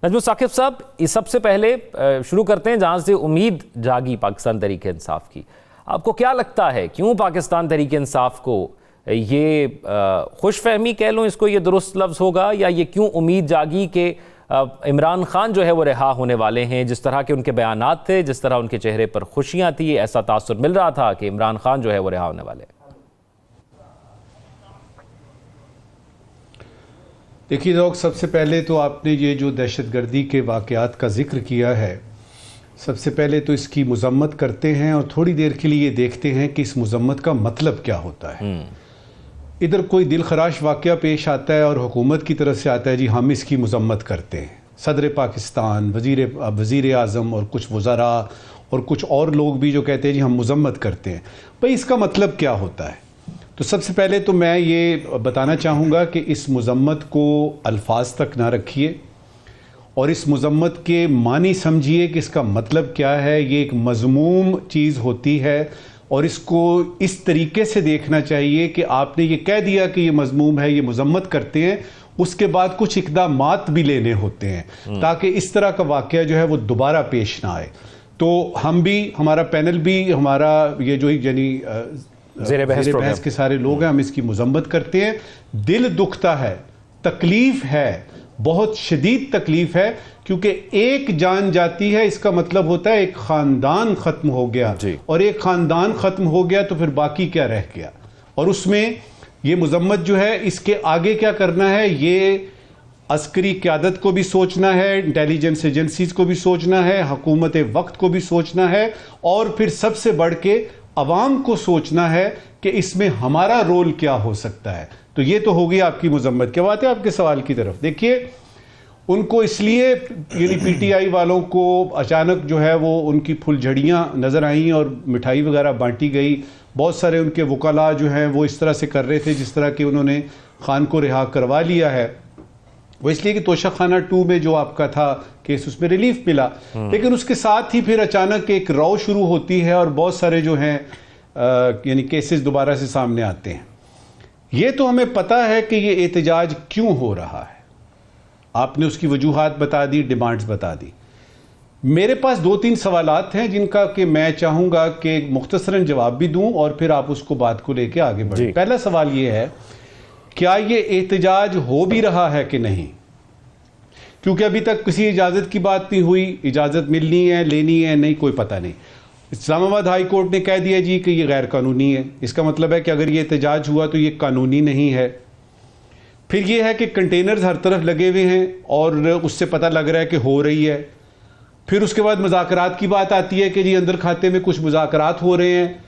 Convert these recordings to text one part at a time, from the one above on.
नजमुल साकिब साहब, इस सबसे पहले शुरू करते हैं जहाँ से उम्मीद जागी पाकिस्तान तहरीक इंसाफ की। आपको क्या लगता है क्यों पाकिस्तान तहरीक इंसाफ को ये खुशफहमी कह लो, इसको ये दुरुस्त लफ्ज़ होगा, या ये क्यों उम्मीद जागी कि इमरान खान जो है वो रिहा होने वाले हैं? जिस तरह के उनके बयानात थे, जिस तरह उनके चेहरे पर खुशियाँ थी, ऐसा तासुर मिल रहा था कि इमरान खान जो है वो रिहा होने वाले। देखिए लोग, सबसे पहले तो आपने ये जो दहशतगर्दी के वाक़यात का जिक्र किया है, सबसे पहले तो इसकी मज़म्मत करते हैं और थोड़ी देर के लिए देखते हैं कि इस मज़म्मत का मतलब क्या होता है। इधर कोई दिल खराश वाक़या पेश आता है और हुकूमत की तरफ से आता है जी हम इसकी मज़म्मत करते हैं। सदर पाकिस्तान, वज़ीर आज़म और कुछ वज़रा और कुछ और लोग भी जो कहते हैं जी हम मज़म्मत करते हैं। भाई इसका मतलब क्या होता है? तो सबसे पहले तो मैं ये बताना चाहूँगा कि इस मज़म्मत को अल्फाज तक ना रखिए और इस मज़म्मत के मानी समझिए कि इसका मतलब क्या है। ये एक मज़मूम चीज़ होती है और इसको इस तरीके से देखना चाहिए कि आपने ये कह दिया कि ये मज़मूम है, ये मज़म्मत करते हैं, उसके बाद कुछ इक़दामात भी लेने होते हैं ताकि इस तरह का वाक़या जो है वो दोबारा पेश ना आए। तो हम भी, हमारा पैनल भी, हमारा ये जो यानी ज़ेरे बहस के सारे लोग हैं, हम इसकी मज़म्मत करते हैं। दिल दुखता है, तकलीफ़ है, बहुत शदीद तकलीफ़ है, क्योंकि एक जान जाती है इसका मतलब होता है एक ख़ानदान ख़त्म हो गया, और एक ख़ानदान ख़त्म हो गया तो फिर बाकी क्या रह गया। और उसमें ये मज़म्मत जो है, इसके आगे क्या करना है, ये अस्करी क़यादत को भी सोचना है, इंटेलिजेंस एजेंसीज़ को भी सोचना है, हुकूमत वक्त को भी सोचना है, और फिर सबसे बढ़ के अवाम को सोचना है कि इसमें हमारा रोल क्या हो सकता है। तो ये तो होगी आपकी मज़म्मत। क्या बात है आपके सवाल की तरफ। देखिए, उनको इसलिए यानी पीटीआई वालों को अचानक जो है वो उनकी फुलझड़ियाँ नज़र आईं और मिठाई वगैरह बांटी गई। बहुत सारे उनके वकला जो हैं वो इस तरह से कर रहे थे जिस तरह कि उन्होंने खान को रिहा करवा लिया है, वो इसलिए कि तोशाखाना 2 में जो आपका था केस, उसमें रिलीफ मिला। लेकिन उसके साथ ही फिर अचानक एक रौ शुरू होती है और बहुत सारे जो हैं यानी केसेस दोबारा से सामने आते हैं। ये तो हमें पता है कि ये एहतजाज क्यों हो रहा है, आपने उसकी वजूहात बता दी, डिमांड्स बता दी। मेरे पास 2-3 सवालात हैं जिनका कि मैं चाहूँगा कि मुख्तसरन जवाब भी दूँ और फिर आप उसको बात को लेके आगे बढ़ें। पहला सवाल ये है, क्या ये एहतजाज हो भी रहा है कि नहीं? क्योंकि अभी तक किसी इजाज़त की बात नहीं हुई। इजाज़त मिलनी है, लेनी है, नहीं, कोई पता नहीं। इस्लामाबाद हाई कोर्ट ने कह दिया जी कि ये गैर कानूनी है। इसका मतलब है कि अगर ये एहतजाज हुआ तो ये कानूनी नहीं है। फिर ये है कि कंटेनर्स हर तरफ लगे हुए हैं और उससे पता लग रहा है कि हो रही है। फिर उसके बाद मुज़ाकरात की बात आती है कि जी अंदर खाते में कुछ मुज़ाकरात हो रहे हैं,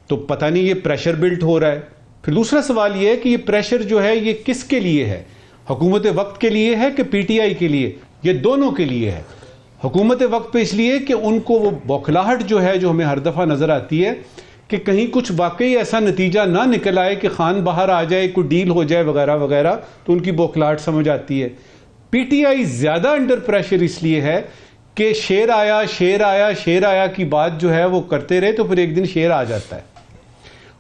तो पता नहीं ये प्रेशर बिल्ट हो रहा है। फिर दूसरा सवाल ये है कि ये प्रेशर जो है ये किसके लिए है? हुकूमत वक्त के लिए है कि पीटीआई के लिए? ये दोनों के लिए है। हुकूमत वक्त पे इसलिए कि उनको वो बौखलाहट जो है, जो हमें हर दफ़ा नज़र आती है कि कहीं कुछ वाकई ऐसा नतीजा ना निकल आए कि खान बाहर आ जाए, कोई डील हो जाए वगैरह वगैरह, तो उनकी बौखलाहट समझ आती है। पीटीआई ज़्यादा अंडर प्रेशर इसलिए है कि शेर आया शेर आया शेर आया की बात जो है वो करते रहे तो फिर एक दिन शेर आ जाता है।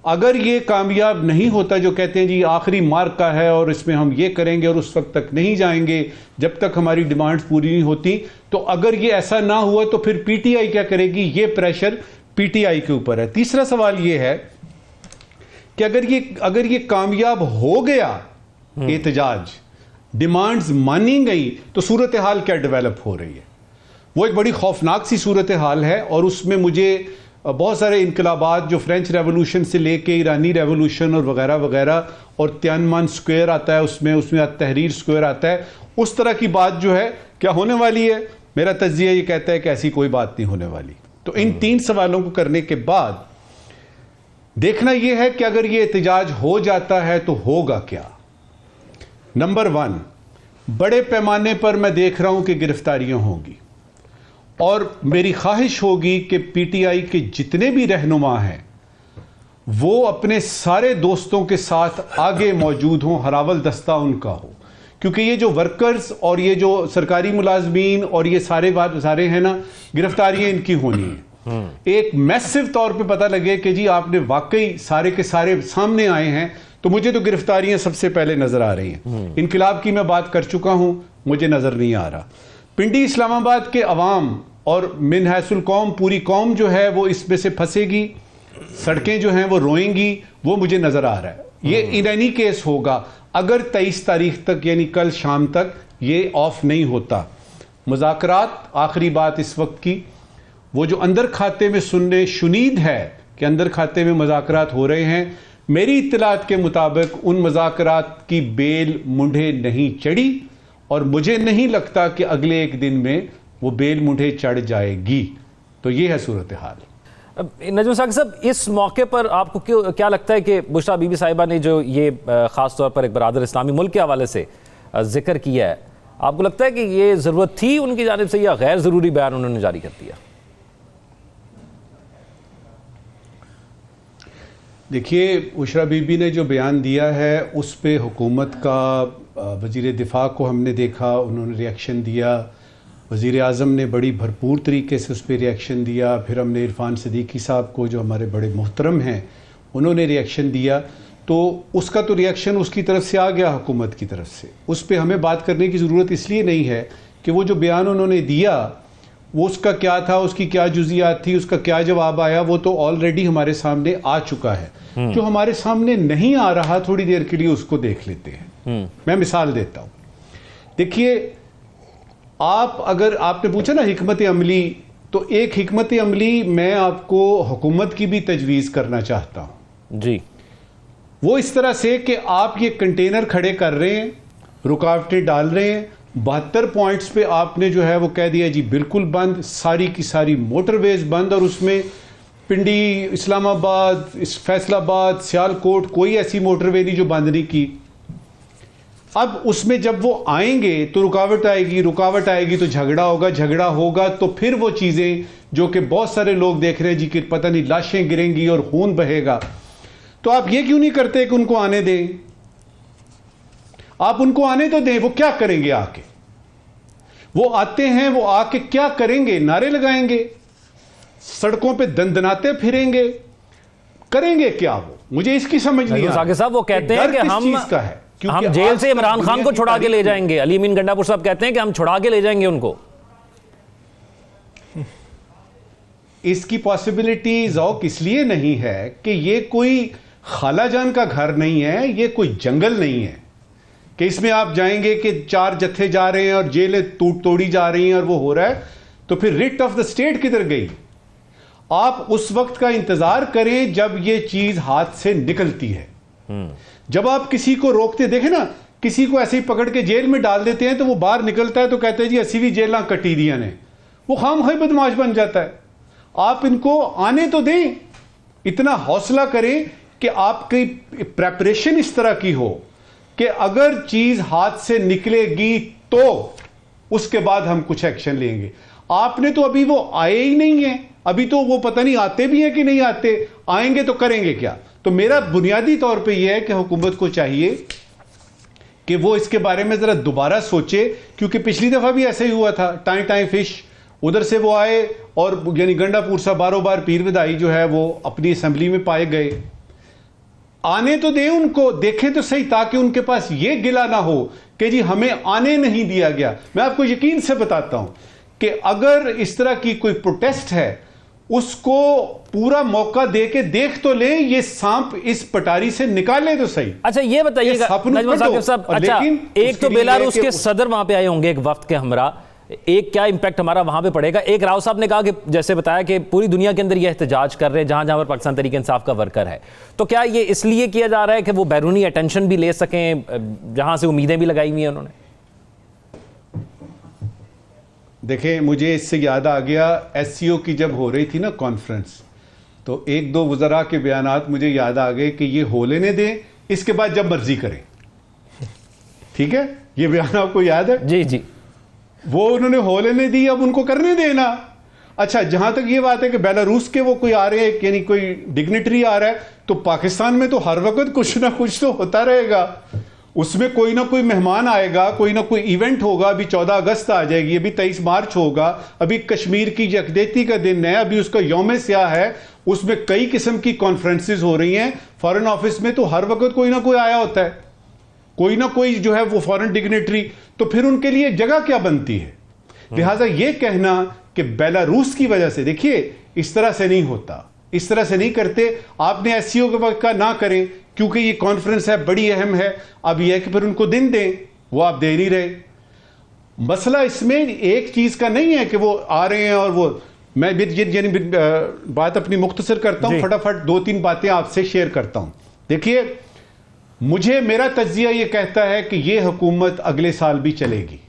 अगर ये कामयाब नहीं होता, जो कहते हैं जी आखिरी मार्क का है और इसमें हम ये करेंगे और उस वक्त तक नहीं जाएंगे जब तक हमारी डिमांड्स पूरी नहीं होती, तो अगर ये ऐसा ना हुआ तो फिर पीटीआई क्या करेगी? ये प्रेशर पीटीआई के ऊपर है। तीसरा सवाल ये है कि अगर ये कामयाब हो गया एहतजाज, डिमांड्स मानी गई, तो सूरत हाल क्या डेवलप हो रही है? वो एक बड़ी खौफनाक सी सूरत हाल है और उसमें मुझे बहुत सारे इनकलाबात जो फ्रेंच रेवोल्यूशन से लेके ईरानी रेवोल्यूशन और वगैरह वगैरह, और तियानमन स्क्वायर आता है, उसमें तहरीर स्क्वायर आता है, उस तरह की बात जो है क्या होने वाली है? मेरा तज्जिया ये कहता है कि ऐसी कोई बात नहीं होने वाली। तो इन 3 सवालों को करने के बाद देखना यह है कि अगर ये एहतजाज हो जाता है तो होगा क्या। नंबर 1, बड़े पैमाने पर मैं देख रहा हूं कि गिरफ्तारियां होंगी और मेरी ख्वाहिश होगी कि पीटीआई के जितने भी रहनुमा हैं वो अपने सारे दोस्तों के साथ आगे मौजूद हों, हरावल दस्ता उनका हो, क्योंकि ये जो वर्कर्स और ये जो सरकारी मुलाजमीन और ये सारे हैं ना, गिरफ्तारियां इनकी होनी है। एक मैसिव तौर पे पता लगे कि जी आपने वाकई सारे के सारे सामने आए हैं, तो मुझे तो गिरफ्तारियां सबसे पहले नजर आ रही हैं। इनकलाब की मैं बात कर चुका हूं, मुझे नजर नहीं आ रहा। पिंडी इस्लामाबाद के अवाम और मिन हैसुल कौम, पूरी कौम जो है वो इसमें से फंसेगी, सड़कें जो हैं वो रोएंगी, वो मुझे नजर आ रहा है। ये इन एनी केस होगा अगर 23 तारीख तक यानी कल शाम तक ये ऑफ नहीं होता। मुज़ाकरात, आखिरी बात इस वक्त की, वो जो अंदर खाते में सुनने शुनीद है कि अंदर खाते में मुज़ाकरात हो रहे हैं, मेरी इत्तलात के मुताबिक उन मुज़ाकरात की बेल मुंढे नहीं चढ़ी और मुझे नहीं लगता कि अगले एक दिन में वो बेल मुंढे चढ़ जाएगी। तो ये है सूरत हाल। नजम साहब, इस मौके पर आपको क्या लगता है कि बुशरा बीबी साहिबा ने जो ये ख़ास तौर पर एक बरादर इस्लामी मुल्क के हवाले से जिक्र किया है, आपको लगता है कि ये ज़रूरत थी उनकी जानिब से या गैर ज़रूरी बयान उन्होंने जारी कर दिया? देखिए, बुशरा बीबी ने जो बयान दिया है उस पे हुकूमत का वज़ीर दिफा को हमने देखा, उन्होंने रिएक्शन दिया। वज़ीर आज़म ने बड़ी भरपूर तरीके से उस पर रिएक्शन दिया। फिर हमने इरफान सदीकी साहब को, जो हमारे बड़े मोहतरम हैं, उन्होंने रिएक्शन दिया। तो उसका तो रिएक्शन उसकी तरफ से आ गया, हुकूमत की तरफ से। उस पर हमें बात करने की ज़रूरत इसलिए नहीं है कि वो जो बयान उन्होंने दिया वो उसका क्या था, उसकी क्या जुज़ियात थी, उसका क्या जवाब आया, वो तो ऑलरेडी हमारे सामने आ चुका है। जो हमारे सामने नहीं आ रहा, थोड़ी देर के लिए उसको देख लेते हैं। मैं मिसाल देता हूँ। देखिए, आप अगर आपने पूछा ना हिकमत अमली, तो एक हिकमत अमली मैं आपको हुकूमत की भी तजवीज़ करना चाहता हूँ जी। वो इस तरह से कि आप ये कंटेनर खड़े कर रहे हैं, रुकावटें डाल रहे हैं, 72 पॉइंट्स पे आपने जो है वो कह दिया जी बिल्कुल बंद, सारी की सारी मोटरवेज बंद, और उसमें पिंडी, इस्लामाबाद, फैसलाबाद, सियालकोट, कोई ऐसी मोटरवे नहीं जो बंद नहीं की। अब उसमें जब वो आएंगे तो रुकावट आएगी तो झगड़ा होगा तो फिर वो चीज़ें जो कि बहुत सारे लोग देख रहे हैं जी कि पता नहीं लाशें गिरेंगी और खून बहेगा, तो आप ये क्यों नहीं करते कि उनको आने दें? आप उनको आने तो दें, वो क्या करेंगे आके? वो आते हैं, वो आके क्या करेंगे? नारे लगाएंगे, सड़कों पे दंदनाते फिरेंगे, करेंगे क्या वो? मुझे इसकी समझ नहीं आ रही। साहब वो कहते हैं कि हम जेल से इमरान खान को छुड़ा के ले जाएंगे। अली अमीन गंडापुर साहब कहते हैं कि हम छुड़ा के ले जाएंगे उनको। इसकी पॉसिबिलिटी ज़ौक इसलिए नहीं है कि ये कोई खालाजान का घर नहीं है, ये कोई जंगल नहीं है कि इसमें आप जाएंगे कि 4 जत्थे जा रहे हैं और जेलें तोड़ी जा रही हैं और वो हो रहा है, तो फिर रिट ऑफ द स्टेट किधर गई? आप उस वक्त का इंतजार करें जब ये चीज हाथ से निकलती है। जब आप किसी को रोकते देखें ना, किसी को ऐसे ही पकड़ के जेल में डाल देते हैं तो वो बाहर निकलता है तो कहते हैं जी असी भी जेल कटी दिया ने, वो खामखाई बदमाश बन जाता है। आप इनको आने तो दें, इतना हौसला करें कि आपकी प्रेपरेशन इस तरह की हो कि अगर चीज हाथ से निकलेगी तो उसके बाद हम कुछ एक्शन लेंगे। आपने तो अभी वो आए ही नहीं है, अभी तो वो पता नहीं आते भी हैं कि नहीं आते, आएंगे तो करेंगे क्या? तो मेरा बुनियादी तौर पे ये है कि हुकूमत को चाहिए कि वो इसके बारे में जरा दोबारा सोचे, क्योंकि पिछली दफा भी ऐसे ही हुआ था। टाई फिश उधर से वो आए और यानी गंडापुर साहब बारों बार पीर विदाई जो है वो अपनी असेंबली में पाए गए। आने तो दें उनको, देखें तो सही, ताकि उनके पास ये गिला ना हो कि जी हमें आने नहीं दिया गया। मैं आपको यकीन से बताता हूं कि अगर इस तरह की कोई प्रोटेस्ट है, उसको पूरा मौका दे के देख तो ले, ये सांप इस पटारी से निकाले तो सही। अच्छा ये बताइएगा साहब, अच्छा एक तो बेलारूस के सदर वहां पे आए होंगे एक वक्त के हमरा, एक क्या इंपैक्ट हमारा वहां पे पड़ेगा? एक राव साहब ने कहा कि जैसे बताया कि पूरी दुनिया के अंदर यह एहतजाज कर रहे हैं जहां जहां पर पाकिस्तान तहरीक इंसाफ का वर्कर है, तो क्या ये इसलिए किया जा रहा है कि वो बैरूनी अटेंशन भी ले सकें, जहां से उम्मीदें भी लगाई हुई हैं उन्होंने? देखें, मुझे इससे याद आ गया SCO की जब हो रही थी ना कॉन्फ्रेंस, तो एक दो वज़रा के बयानात मुझे याद आ गए कि ये हो लेने दें, इसके बाद जब मर्जी करें। ठीक है, ये बयान आपको याद है? जी जी। वो उन्होंने हो लेने दी, अब उनको करने देना। अच्छा, जहां तक ये बात है कि बेलारूस के वो कोई आ रहे हैं, यानी कोई डिग्निटरी आ रहा है, तो पाकिस्तान में तो हर वक्त कुछ ना कुछ तो होता रहेगा। उसमें कोई ना कोई मेहमान आएगा, कोई ना कोई इवेंट होगा। अभी 14 अगस्त आ जाएगी, अभी 23 मार्च होगा, अभी कश्मीर की यकजहती का दिन है, अभी उसका यौम स्याह है, उसमें कई किस्म की कॉन्फ्रेंसेस हो रही हैं। फॉरेन ऑफिस में तो हर वक्त कोई ना कोई आया होता है, कोई ना कोई जो है वो फॉरेन डिग्नेटरी। तो फिर उनके लिए जगह क्या बनती है? लिहाजा ये कहना कि बेलारूस की वजह से, देखिए इस तरह से नहीं होता, इस तरह से नहीं करते। आपने एससीओ का ना करें क्योंकि ये कॉन्फ्रेंस है, बड़ी अहम है। अब यह है कि फिर उनको दिन दें, वो आप दे नहीं रहे। मसला इसमें एक चीज का नहीं है कि वो आ रहे हैं और वो, मैं बात अपनी मुख्तसर करता हूं, फटाफट 2-3 बातें आपसे शेयर करता हूं। देखिए, मुझे मेरा तज्जिया ये कहता है कि ये हुकूमत अगले साल भी चलेगी।